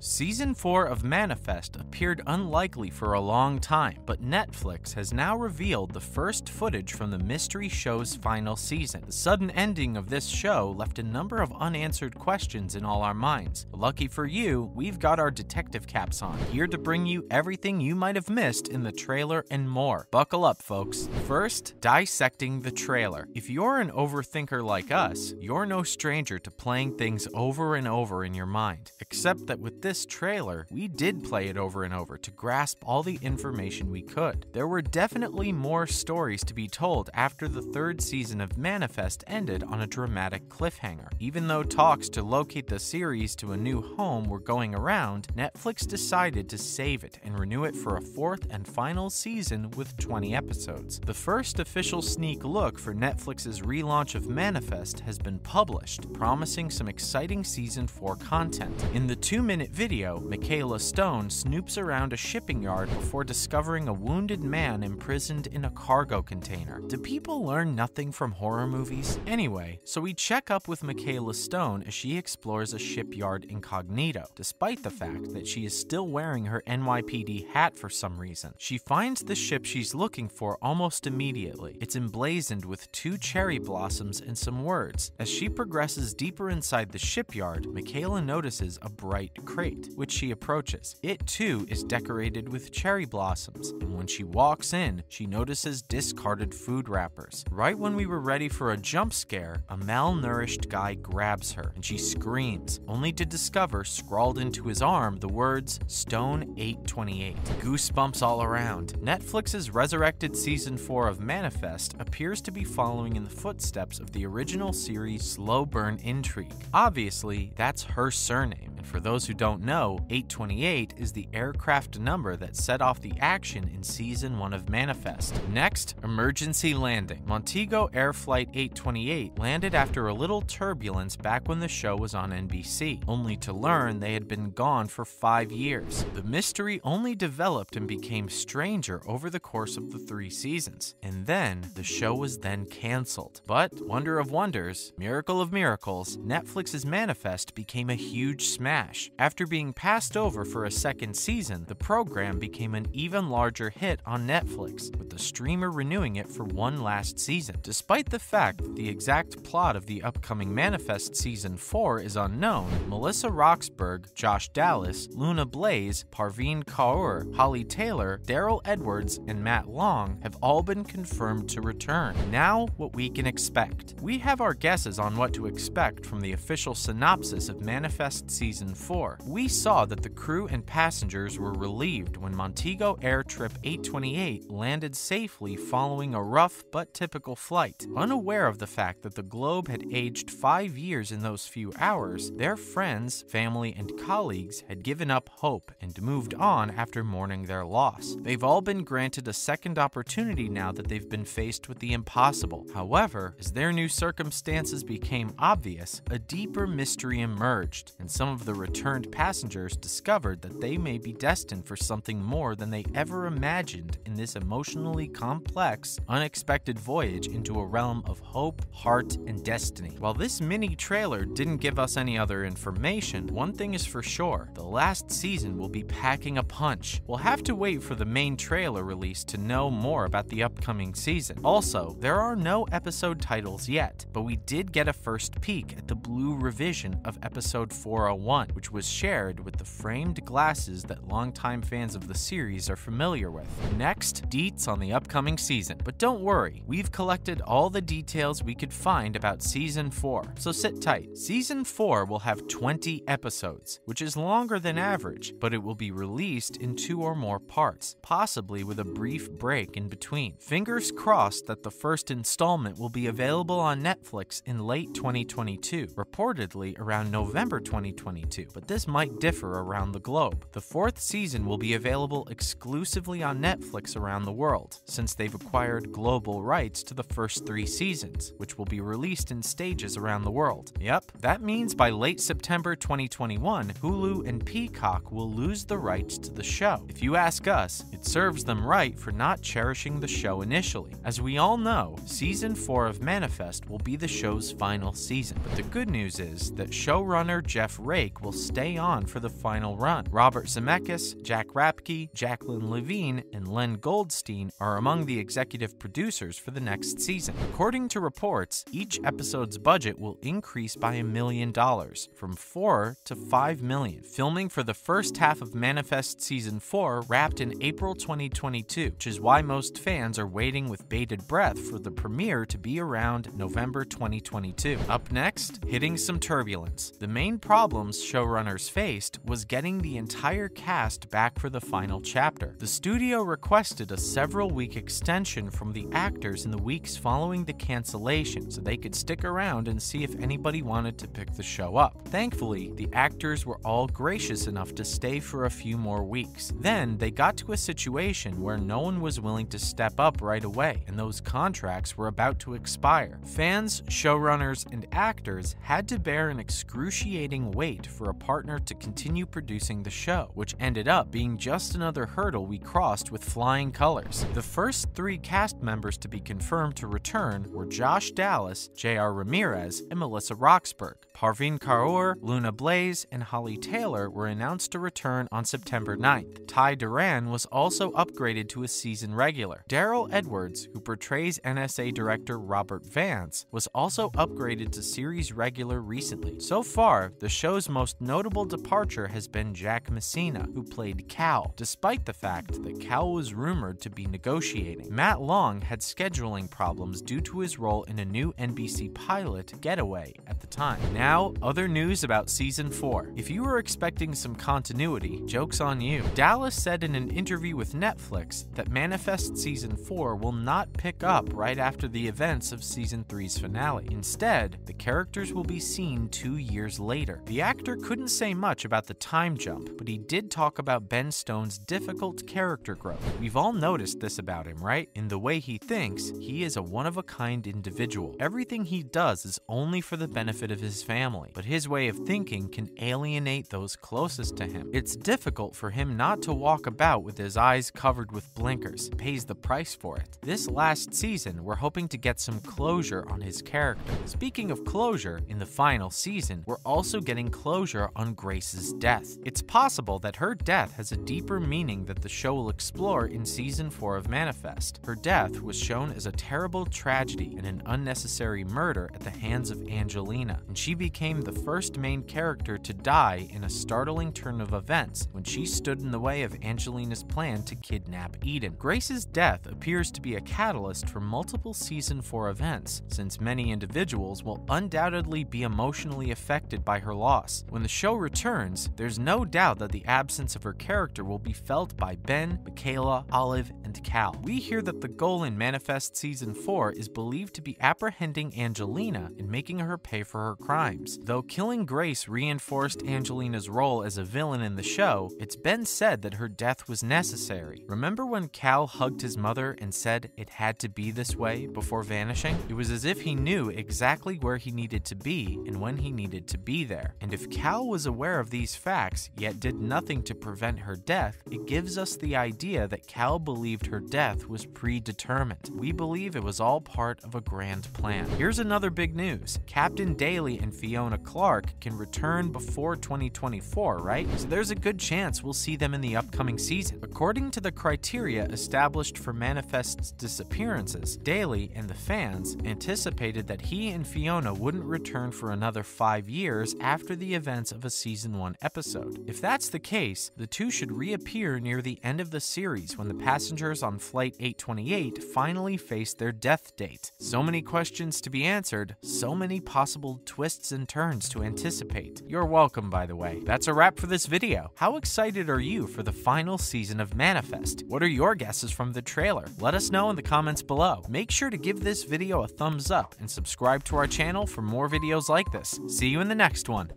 Season 4 of Manifest appeared unlikely for a long time, but Netflix has now revealed the first footage from the mystery show's final season. The sudden ending of this show left a number of unanswered questions in all our minds. Lucky for you, we've got our detective caps on, here to bring you everything you might have missed in the trailer and more. Buckle up, folks. First, dissecting the trailer. If you're an overthinker like us, you're no stranger to playing things over and over in your mind, except that with this trailer, we did play it over and over to grasp all the information we could. There were definitely more stories to be told after the third season of Manifest ended on a dramatic cliffhanger. Even though talks to locate the series to a new home were going around, Netflix decided to save it and renew it for a fourth and final season with 20 episodes. The first official sneak look for Netflix's relaunch of Manifest has been published, promising some exciting season 4 content. In the 2-minute video, Michaela Stone snoops around a shipping yard before discovering a wounded man imprisoned in a cargo container. Do people learn nothing from horror movies? Anyway, so we check up with Michaela Stone as she explores a shipyard incognito, despite the fact that she is still wearing her NYPD hat for some reason. She finds the ship she's looking for almost immediately. It's emblazoned with 2 cherry blossoms and some words. As she progresses deeper inside the shipyard, Michaela notices a bright crate, which she approaches. It too is decorated with cherry blossoms, and when she walks in, she notices discarded food wrappers. Right when we were ready for a jump scare, a malnourished guy grabs her, and she screams, only to discover scrawled into his arm the words Stone 828. Goosebumps all around. Netflix's resurrected season 4 of Manifest appears to be following in the footsteps of the original series' slow burn intrigue. Obviously, that's her surname, and for those who don't know, 828 is the aircraft number that set off the action in Season 1 of Manifest. Next, emergency landing. Montego Air Flight 828 landed after a little turbulence back when the show was on NBC, only to learn they had been gone for 5 years. The mystery only developed and became stranger over the course of the 3 seasons, and then the show was then canceled. But, wonder of wonders, miracle of miracles, Netflix's Manifest became a huge smash. After being passed over for a second season, the program became an even larger hit on Netflix, with the streamer renewing it for one last season. Despite the fact that the exact plot of the upcoming Manifest Season 4 is unknown, Melissa Roxburgh, Josh Dallas, Luna Blaze, Parveen Kaur, Holly Taylor, Daryl Edwards, and Matt Long have all been confirmed to return. Now, what we can expect. We have our guesses on what to expect from the official synopsis of Manifest Season 4. We saw that the crew and passengers were relieved when Montego Air Trip 828 landed safely following a rough but typical flight. Unaware of the fact that the globe had aged 5 years in those few hours, their friends, family, and colleagues had given up hope and moved on after mourning their loss. They've all been granted a second opportunity now that they've been faced with the impossible. However, as their new circumstances became obvious, a deeper mystery emerged, and some of the returned passengers discovered that they may be destined for something more than they ever imagined in this emotionally complex, unexpected voyage into a realm of hope, heart, and destiny. While this mini trailer didn't give us any other information, one thing is for sure: the last season will be packing a punch. We'll have to wait for the main trailer release to know more about the upcoming season. Also, there are no episode titles yet, but we did get a first peek at the blue revision of episode 401, which was shared with the framed glasses that longtime fans of the series are familiar with. Next, deets on the upcoming season. But don't worry, we've collected all the details we could find about Season 4, so sit tight. Season 4 will have 20 episodes, which is longer than average, but it will be released in 2 or more parts, possibly with a brief break in between. Fingers crossed that the first installment will be available on Netflix in late 2022, reportedly around November 2022, but this might differ around the globe. The 4th season will be available exclusively on Netflix around the world, since they've acquired global rights to the first 3 seasons, which will be released in stages around the world. Yep, that means by late September 2021, Hulu and Peacock will lose the rights to the show. If you ask us, it serves them right for not cherishing the show initially. As we all know, Season 4 of Manifest will be the show's final season, but the good news is that showrunner Jeff Rake will stay on on for the final run. Robert Zemeckis, Jack Rapke, Jacqueline Levine, and Len Goldstein are among the executive producers for the next season. According to reports, each episode's budget will increase by $1 million, from $4 to $5 million. Filming for the first half of Manifest Season 4 wrapped in April 2022, which is why most fans are waiting with bated breath for the premiere to be around November 2022. Up next, hitting some turbulence. The main problems showrunners faced was getting the entire cast back for the final chapter. The studio requested a several-week extension from the actors in the weeks following the cancellation so they could stick around and see if anybody wanted to pick the show up. Thankfully, the actors were all gracious enough to stay for a few more weeks. Then, they got to a situation where no one was willing to step up right away, and those contracts were about to expire. Fans, showrunners, and actors had to bear an excruciating wait for a partner to continue producing the show, which ended up being just another hurdle we crossed with flying colors. The first 3 cast members to be confirmed to return were Josh Dallas, J.R. Ramirez, and Melissa Roxburgh. Parveen Kaur, Luna Blaze, and Holly Taylor were announced to return on September 9th. Ty Duran was also upgraded to a season regular. Daryl Edwards, who portrays NSA director Robert Vance, was also upgraded to series regular recently. So far, the show's most notable departure has been Jack Messina, who played Cal, despite the fact that Cal was rumored to be negotiating. Matt Long had scheduling problems due to his role in a new NBC pilot, Getaway, at the time. Now, other news about Season 4. If you were expecting some continuity, joke's on you. Dallas said in an interview with Netflix that Manifest Season 4 will not pick up right after the events of Season 3's finale. Instead, the characters will be seen 2 years later. The actor couldn't say much about the time jump, but he did talk about Ben Stone's difficult character growth. We've all noticed this about him, right? In the way he thinks, he is a one-of-a-kind individual. Everything he does is only for the benefit of his family, but his way of thinking can alienate those closest to him. It's difficult for him not to walk about with his eyes covered with blinkers. He pays the price for it. This last season, we're hoping to get some closure on his character. Speaking of closure, in the final season, we're also getting closure on Grace's death. It's possible that her death has a deeper meaning that the show will explore in Season 4 of Manifest. Her death was shown as a terrible tragedy and an unnecessary murder at the hands of Angelina, and she became the first main character to die in a startling turn of events when she stood in the way of Angelina's plan to kidnap Eden. Grace's death appears to be a catalyst for multiple Season 4 events, since many individuals will undoubtedly be emotionally affected by her loss. When the show returns, there's no doubt that the absence of her character will be felt by Ben, Michaela, Olive, and Cal. We hear that the goal in Manifest Season 4 is believed to be apprehending Angelina and making her pay for her crimes. Though killing Grace reinforced Angelina's role as a villain in the show, it's been said that her death was necessary. Remember when Cal hugged his mother and said it had to be this way before vanishing? It was as if he knew exactly where he needed to be and when he needed to be there. And if Cal was aware of these facts, yet did nothing to prevent her death, it gives us the idea that Cal believed her death was predetermined. We believe it was all part of a grand plan. Here's another big news. Captain Daly and Fiona Clark can return before 2024, right? So there's a good chance we'll see them in the upcoming season. According to the criteria established for Manifest's disappearances, Daly and the fans anticipated that he and Fiona wouldn't return for another 5 years after the events of a Season 1 episode. If that's the case, the two should reappear near the end of the series when the passengers on Flight 828 finally face their death date. So many questions to be answered, so many possible twists and turns to anticipate. You're welcome, by the way. That's a wrap for this video. How excited are you for the final season of Manifest? What are your guesses from the trailer? Let us know in the comments below. Make sure to give this video a thumbs up and subscribe to our channel for more videos like this. See you in the next one.